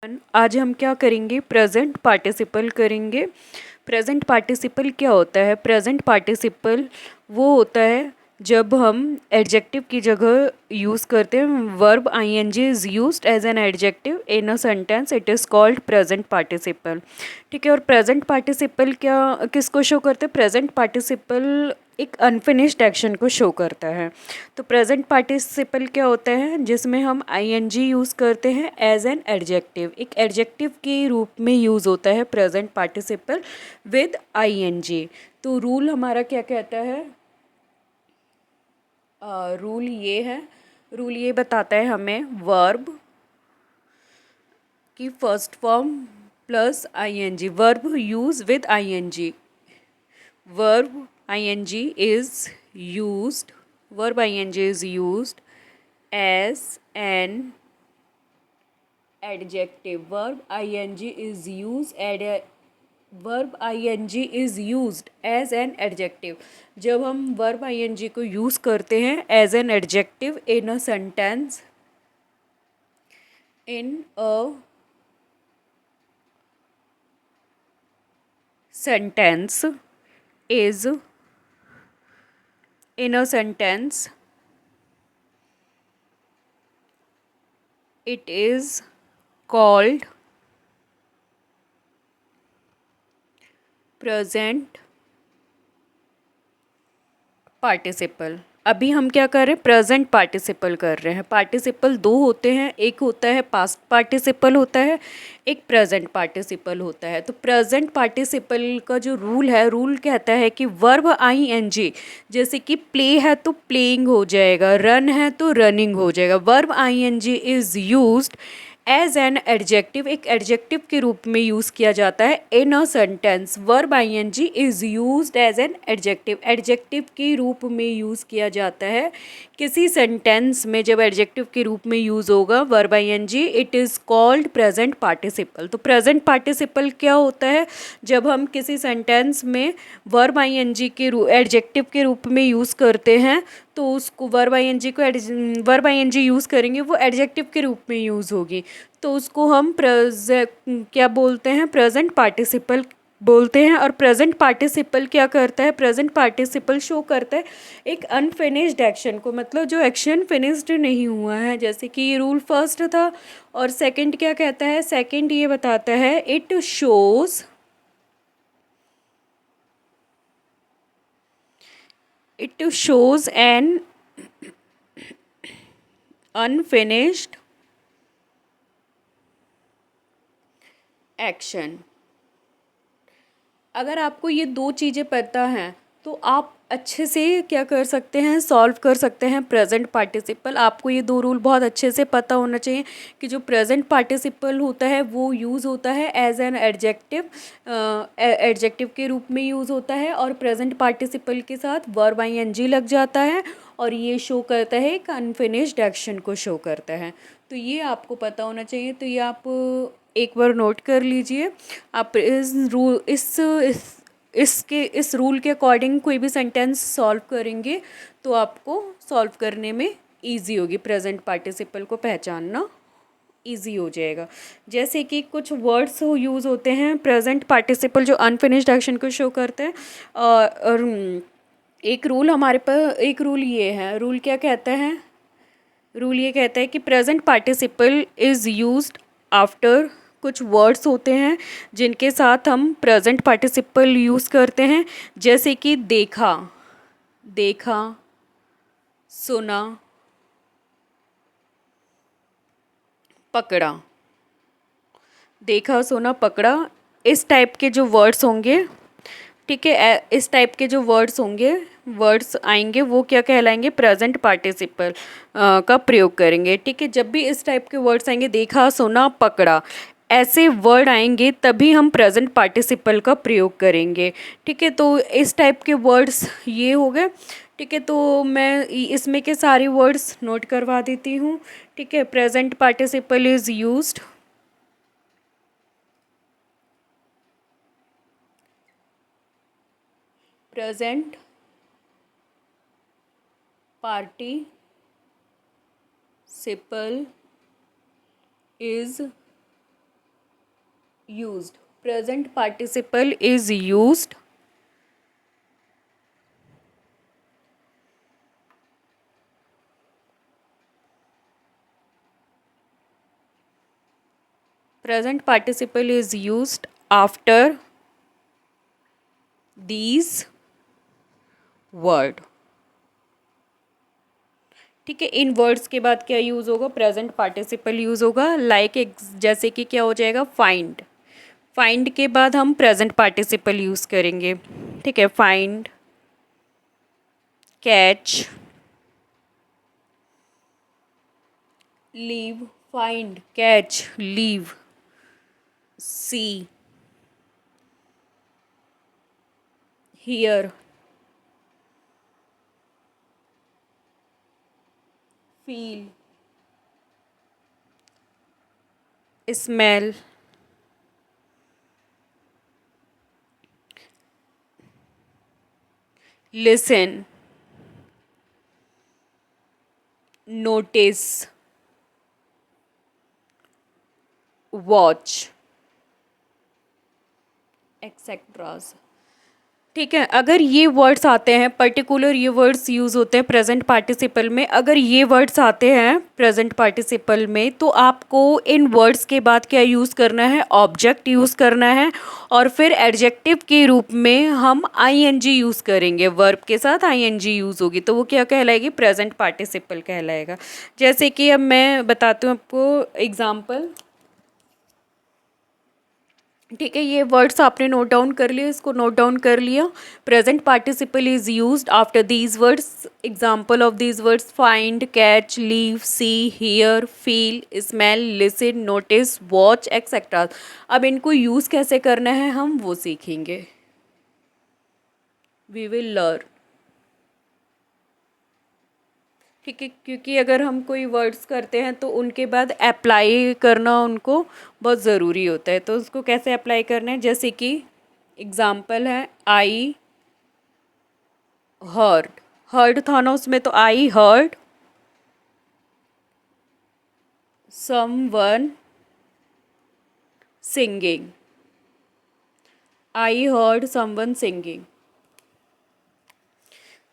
आज हम क्या करेंगे, प्रेजेंट पार्टिसिपल करेंगे। प्रेजेंट पार्टिसिपल क्या होता है? प्रेजेंट पार्टिसिपल वो होता है जब हम एडजेक्टिव की जगह यूज़ करते हैं। Verb ING is used as an adjective in a sentence, it is called present participle. ठीक है। और प्रेजेंट पार्टिसिपल क्या किसको शो करते हैं? प्रेजेंट पार्टिसिपल एक अनफिनिश्ड एक्शन को शो करता है। तो प्रेजेंट पार्टिसिपल क्या होता है? जिसमें हम आईएनजी यूज़ करते हैं एज एन एडजेक्टिव। एक एडजेक्टिव के रूप में यूज़ होता है प्रेजेंट पार्टिसिपल विद आईएनजी। तो रूल हमारा क्या कहता है? रूल ये बताता है हमें वर्ब की first form plus ING, verb use with ING. verb ing is used verb ing is used as an adjective. Verb ing is used as an adjective. जब हम verb ing को यूज़ करते हैं as an adjective in a sentence, in a sentence is in a sentence it is called present participle. अभी हम क्या कर रहे हैं? प्रेजेंट पार्टिसिपल कर रहे हैं। पार्टिसिपल दो होते हैं, एक होता है पास्ट पार्टिसिपल होता है, एक प्रेजेंट पार्टिसिपल होता है। तो प्रेजेंट पार्टिसिपल का जो रूल है, रूल कहता है कि वर्ब आईएनजी, जैसे कि प्ले है तो प्लेइंग हो जाएगा, रन है तो रनिंग हो जाएगा। Verb ING is used as an adjective, एक एडजेक्टिव के रूप में यूज़ किया जाता है in a sentence. Verb ING is used as an adjective, adjective के रूप में यूज़ किया जाता है किसी सेंटेंस में। जब एडजेक्टिव के रूप में यूज़ होगा verb ING, it is called present participle. तो प्रेजेंट पार्टिसिपल क्या होता है? जब हम किसी सेंटेंस में वर्ब आईएनजी के एडजेक्टिव के रूप में यूज़ करते हैं तो उसको वर्ब आईएनजी यूज़ करेंगे, वो एडजेक्टिव के रूप में यूज़ होगी, तो उसको हम क्या बोलते हैं? प्रेजेंट पार्टिसिपल बोलते हैं। और प्रेजेंट पार्टिसिपल क्या करता है? प्रेजेंट पार्टिसिपल शो करता है एक अनफिनिश्ड एक्शन को, मतलब जो एक्शन फिनिश्ड नहीं हुआ है। जैसे कि ये रूल फर्स्ट था। और सेकंड क्या कहता है? सेकंड ये बताता है it shows an unfinished action. अगर आपको ये दो चीज़ें पता हैं तो आप अच्छे से क्या कर सकते हैं? सॉल्व कर सकते हैं प्रेजेंट पार्टिसिपल। आपको ये दो रूल बहुत अच्छे से पता होना चाहिए कि जो प्रेजेंट पार्टिसिपल होता है वो यूज़ होता है एज एन एडजेक्टिव, एडजेक्टिव के रूप में यूज़ होता है, और प्रेजेंट पार्टिसिपल के साथ वर्ब आईएनजी लग जाता है और ये शो करता है एक अनफिनिश्ड एक्शन को शो करता है। तो ये आपको पता होना चाहिए। तो ये आप एक बार नोट कर लीजिए। आप इस रूल के अकॉर्डिंग कोई भी सेंटेंस सॉल्व करेंगे तो आपको सॉल्व करने में इजी होगी, प्रेजेंट पार्टिसिपल को पहचानना इजी हो जाएगा। जैसे कि कुछ वर्ड्स यूज़ होते हैं प्रेजेंट पार्टिसिपल जो अनफिनिश्ड एक्शन को शो करते हैं। और एक रूल हमारे पास, एक रूल ये है, रूल क्या कहता है? रूल ये कहता है कि present participle is used after, कुछ वर्ड्स होते हैं जिनके साथ हम प्रेजेंट पार्टिसिपल यूज़ करते हैं। जैसे कि देखा, देखा, सुना, पकड़ा। देखा, सुना, पकड़ा, इस टाइप के जो वर्ड्स होंगे, ठीक है, इस टाइप के जो वर्ड्स आएंगे वो क्या कहलाएंगे? प्रेजेंट पार्टिसिपल का प्रयोग करेंगे। ठीक है। जब भी इस टाइप के वर्ड्स आएंगे, देखा, सुना, पकड़ा, ऐसे वर्ड आएंगे तभी हम प्रेजेंट पार्टिसिपल का प्रयोग करेंगे। ठीक है। तो इस टाइप के वर्ड्स ये हो गए। ठीक है। तो मैं इसमें के सारे वर्ड्स नोट करवा देती हूँ। ठीक है। Present participle is used present participle is used. Present participle is used present participle is used after these word. ठीक है, इन वर्ड्स के बाद क्या यूज़ होगा, प्रेजेंट पार्टिसिपल यूज़ होगा. लाइक जैसे कि क्या हो जाएगा, फाइंड. फाइंड के बाद हम प्रेजेंट पार्टिसिपल यूज़ करेंगे. ठीक है, find, catch, leave. Find, catch, leave, see, hear, feel, smell, listen, notice, watch, etcetera. ठीक है, अगर ये वर्ड्स आते हैं पर्टिकुलर, ये वर्ड्स यूज़ होते हैं प्रेजेंट पार्टिसिपल में. अगर ये वर्ड्स आते हैं प्रेजेंट पार्टिसिपल में तो आपको इन वर्ड्स के बाद क्या यूज़ करना है, ऑब्जेक्ट यूज़ करना है. और फिर एडजेक्टिव के रूप में हम आईएनजी यूज़ करेंगे. वर्ब के साथ आईएनजी यूज़ होगी तो वो क्या कहलाएगी, प्रेजेंट पार्टिसिपल कहलाएगा. जैसे कि अब मैं बताती हूँ आपको एग्जाम्पल. ठीक है, ये वर्ड्स आपने नोट डाउन कर लिए, इसको नोट डाउन कर लिया. Present participle is used after these words. Example of these words, find, catch, leave, see, hear, feel, smell, listen, notice, watch, etcetera. अब इनको यूज़ कैसे करना है हम वो सीखेंगे. We will learn. ठीक है, क्योंकि अगर हम कोई वर्ड्स करते हैं तो उनके बाद अप्लाई करना उनको बहुत ज़रूरी होता है. तो उसको कैसे अप्लाई करना है, जैसे कि एग्ज़ाम्पल है, आई हर्ड. हर्ड था ना उसमें, तो I heard someone singing. I heard someone singing.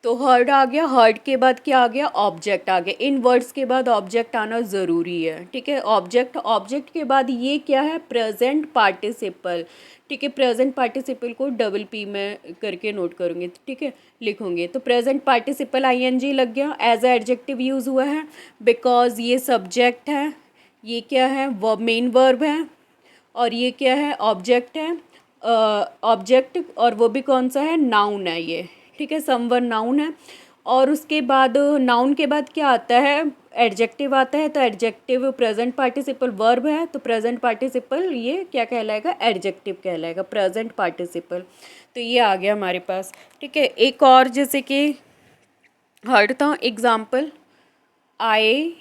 तो हर्ड आ गया. हर्ड के बाद क्या आ गया, ऑब्जेक्ट आ गया. इन वर्ड्स के बाद ऑब्जेक्ट आना ज़रूरी है. ठीक है, ऑब्जेक्ट. ऑब्जेक्ट के बाद ये क्या है, प्रेजेंट पार्टिसिपल. ठीक है, प्रेजेंट पार्टिसिपल को डबल पी में करके नोट करूँगी. ठीक है, लिखूँगी. तो प्रेजेंट पार्टिसिपल आईएनजी लग गया, एज अ एडजेक्टिव यूज़ हुआ है बिकॉज ये सब्जेक्ट है. ये क्या है, वो मेन वर्ब है. और ये क्या है, ऑब्जेक्ट है. ऑब्जेक्ट और वो भी कौन सा है, नाउन है ये. ठीक है, समवन नाउन है. और उसके बाद नाउन के बाद क्या आता है, एडजेक्टिव आता है. तो एडजेक्टिव प्रेजेंट पार्टिसिपल वर्ब है, तो प्रेजेंट पार्टिसिपल ये क्या कहलाएगा, एडजेक्टिव कहलाएगा, प्रेजेंट पार्टिसिपल. तो ये आ गया हमारे पास. ठीक है, एक और जैसे कि हर्ड था. Example, I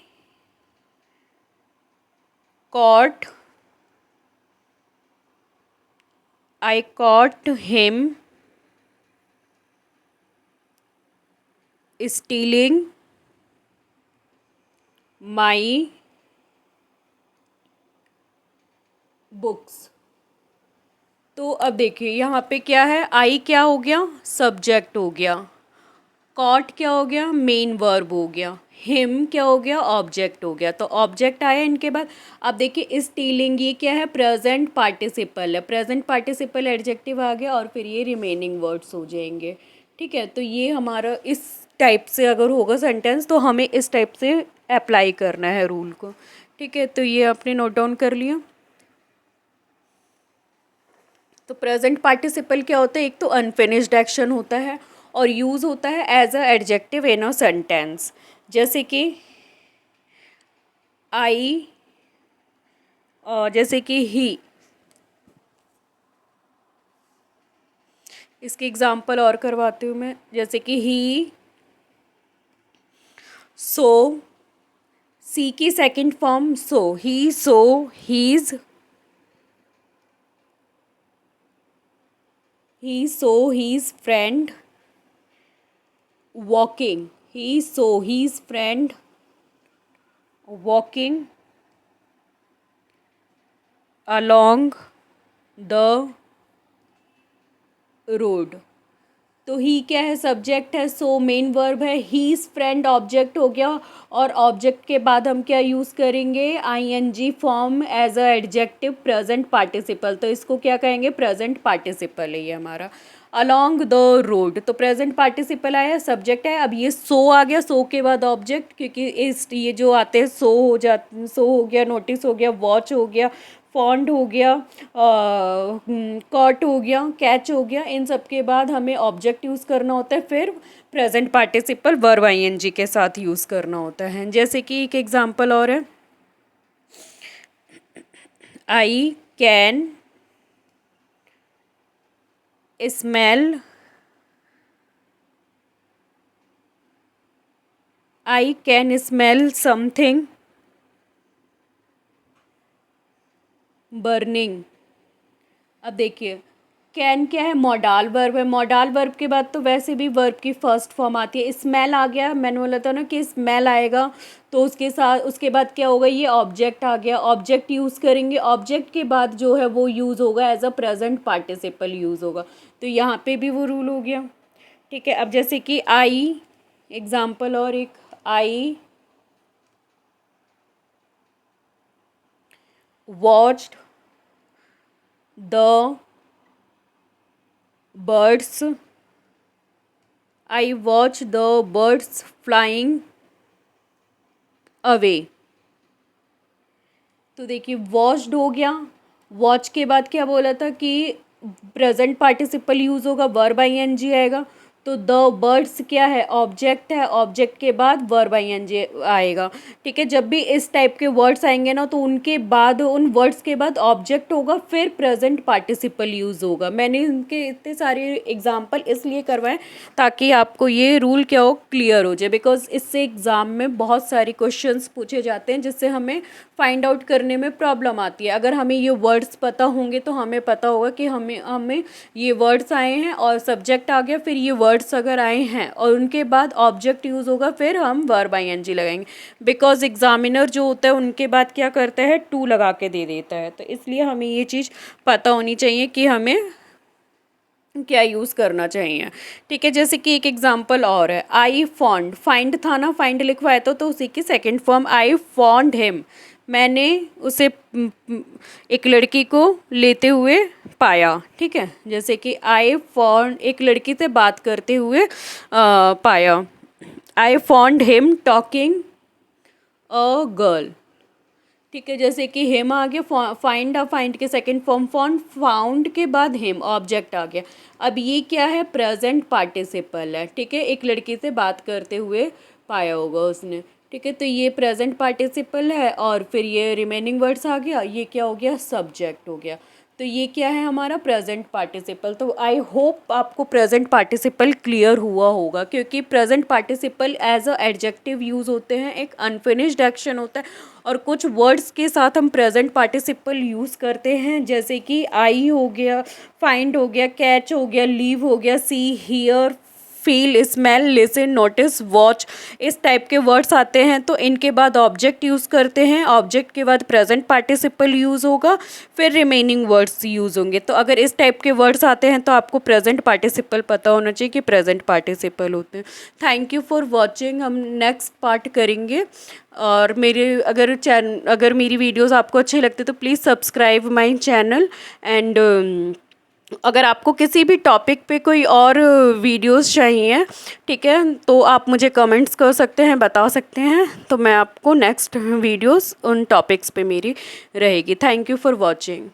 cot, I caught him stealing my books. तो अब देखिए यहाँ पे क्या है, आई क्या हो गया, सब्जेक्ट हो गया. कॉट क्या हो गया, मेन वर्ब हो गया. हिम क्या हो गया, ऑब्जेक्ट हो गया. तो ऑब्जेक्ट आया इनके बाद. अब देखिए स्टीलिंग, ये क्या है, प्रेजेंट पार्टिसिपल है. प्रेजेंट पार्टिसिपल एडजेक्टिव आ गया और फिर ये रिमेनिंग वर्ड्स हो जाएंगे. ठीक है, तो ये हमारा इस टाइप से अगर होगा सेंटेंस तो हमें इस टाइप से अप्लाई करना है रूल को. ठीक है, तो ये आपने नोट डाउन कर लिया. तो प्रेजेंट पार्टिसिपल क्या होता है, एक तो अनफिनिश्ड एक्शन होता है और यूज़ होता है as a adjective in a sentence. जैसे कि आई, जैसे कि ही. इसके एग्जांपल और करवाती हूँ मैं. जैसे कि ही, सो, सी की second form saw, he, saw, his, he, saw, his friend, walking. He, saw, his friend walking along the road. तो ही क्या है, सब्जेक्ट है, सो मेन वर्ब है, हीज फ्रेंड ऑब्जेक्ट हो गया, और ऑब्जेक्ट के बाद हम क्या यूज़ करेंगे, ING form as a adjective present participle. तो इसको क्या कहेंगे, प्रेजेंट पार्टिसिपल है ये हमारा। अलोंग द रोड, तो प्रेजेंट पार्टिसिपल आया, सब्जेक्ट है। अब ये सो आ गया, सो के बाद ऑब्जेक्ट, क्योंकि इस ये जो आते हैं सो हो जाते, सो हो गया, नोटिस हो गया, वॉच हो गया, फॉन्ड हो गया, कॉट हो गया, कैच हो गया, इन सब के बाद हमें ऑब्जेक्ट यूज़ करना होता है, फिर प्रेजेंट पार्टिसिपल वर्ब आईएनजी के साथ यूज़ करना होता है। जैसे कि एक एग्जांपल और है, I can smell, I can smell something burning. अब देखिए, कैन क्या है, मॉडाल वर्ब है, मॉडाल वर्ब के बाद तो वैसे भी वर्ब की फर्स्ट फॉर्म आती है। स्मेल आ गया, मैंने बोला था ना कि स्मेल आएगा, तो उसके साथ उसके बाद क्या होगा, ये ऑब्जेक्ट आ गया, ऑब्जेक्ट यूज़ करेंगे, ऑब्जेक्ट के बाद जो है वो यूज़ होगा as a present participle use होगा। तो यहाँ पे भी वो रूल हो गया। ठीक है, अब जैसे कि आई, एग्जाम्पल और एक, I watched the birds, I watch the birds flying away। तो देखिए, वॉच्ड हो गया, वॉच के बाद क्या बोला था कि प्रेजेंट पार्टिसिपल यूज़ होगा, वर्ब आईएनजी आएगा। तो द बर्ड्स क्या है, ऑब्जेक्ट है, ऑब्जेक्ट के बाद वर्ब आईएनजी आएगा। ठीक है, जब भी इस टाइप के वर्ड्स आएंगे ना, तो उनके बाद, उन वर्ड्स के बाद ऑब्जेक्ट होगा, फिर प्रेजेंट पार्टिसिपल यूज़ होगा। मैंने इनके इतने सारे एग्जाम्पल इसलिए करवाए ताकि आपको ये रूल क्या हो, क्लियर हो जाए, बिकॉज इससे एग्ज़ाम में बहुत सारे क्वेश्चंस पूछे जाते हैं जिससे हमें फाइंड आउट करने में प्रॉब्लम आती है। अगर हमें ये वर्ड्स पता होंगे तो हमें पता होगा कि हमें ये वर्ड्स आए हैं और सब्जेक्ट आ गया, फिर ये वर्ड्स अगर आए हैं और उनके बाद ऑब्जेक्ट यूज़ होगा, फिर हम वर्ब आईएनजी लगाएंगे। बिकॉज एग्जामिनर जो होता है उनके बाद क्या करता है, टू लगा के दे देता है। तो इसलिए हमें ये चीज़ पता होनी चाहिए कि हमें क्या यूज़ करना चाहिए। ठीक है, जैसे कि एक एग्जांपल और है, आई फॉन्ड, फाइंड था ना, फाइंड लिखवाया तो उसी की सेकंड फॉर्म, आई फॉन्ड हिम, मैंने उसे एक लड़की को लेते हुए पाया। ठीक है, जैसे कि आई फॉन्ड, एक लड़की से बात करते हुए पाया, I found him talking a girl. ठीक है, जैसे कि हिम आ गया, फाइंड, फाइंड के सेकंड फॉर्म फॉन्ड, फाउंड के बाद हिम, ऑब्जेक्ट आ गया। अब ये क्या है, प्रेजेंट पार्टिसिपल है। ठीक है, एक लड़की से बात करते हुए पाया होगा उसने। ठीक है, तो ये प्रेजेंट पार्टिसिपल है, और फिर ये रिमेनिंग वर्ड्स आ गया, ये क्या हो गया, सब्जेक्ट हो गया। तो ये क्या है, हमारा प्रेजेंट पार्टिसिपल। तो आई होप आपको प्रेजेंट पार्टिसिपल क्लियर हुआ होगा, क्योंकि present participle as a adjective use होते हैं, एक अनफिनिश्ड एक्शन होता है, और कुछ वर्ड्स के साथ हम प्रेजेंट पार्टिसिपल यूज़ करते हैं, जैसे कि आई हो गया, फाइंड हो गया, कैच हो गया, लीव हो गया, see, hear, feel, smell, listen, notice, watch, इस टाइप के वर्ड्स आते हैं। तो इनके बाद ऑब्जेक्ट यूज़ करते हैं, ऑब्जेक्ट के बाद प्रेजेंट पार्टिसिपल यूज़ होगा, फिर रिमेनिंग वर्ड्स यूज़ होंगे। तो अगर इस टाइप के वर्ड्स आते हैं तो आपको प्रेजेंट पार्टिसिपल पता होना चाहिए कि प्रेजेंट पार्टिसिपल होते हैं। थैंक यू फॉर वॉचिंग, हम नेक्स्ट पार्ट करेंगे। और अगर मेरी वीडियोज़ आपको अच्छे लगते तो please subscribe my channel. And अगर आपको किसी भी टॉपिक पे कोई और वीडियोस चाहिए, ठीक है, तो आप मुझे कमेंट्स कर सकते हैं, बता सकते हैं, तो मैं आपको नेक्स्ट वीडियोस उन टॉपिक्स पे मेरी रहेगी। Thank you for watching.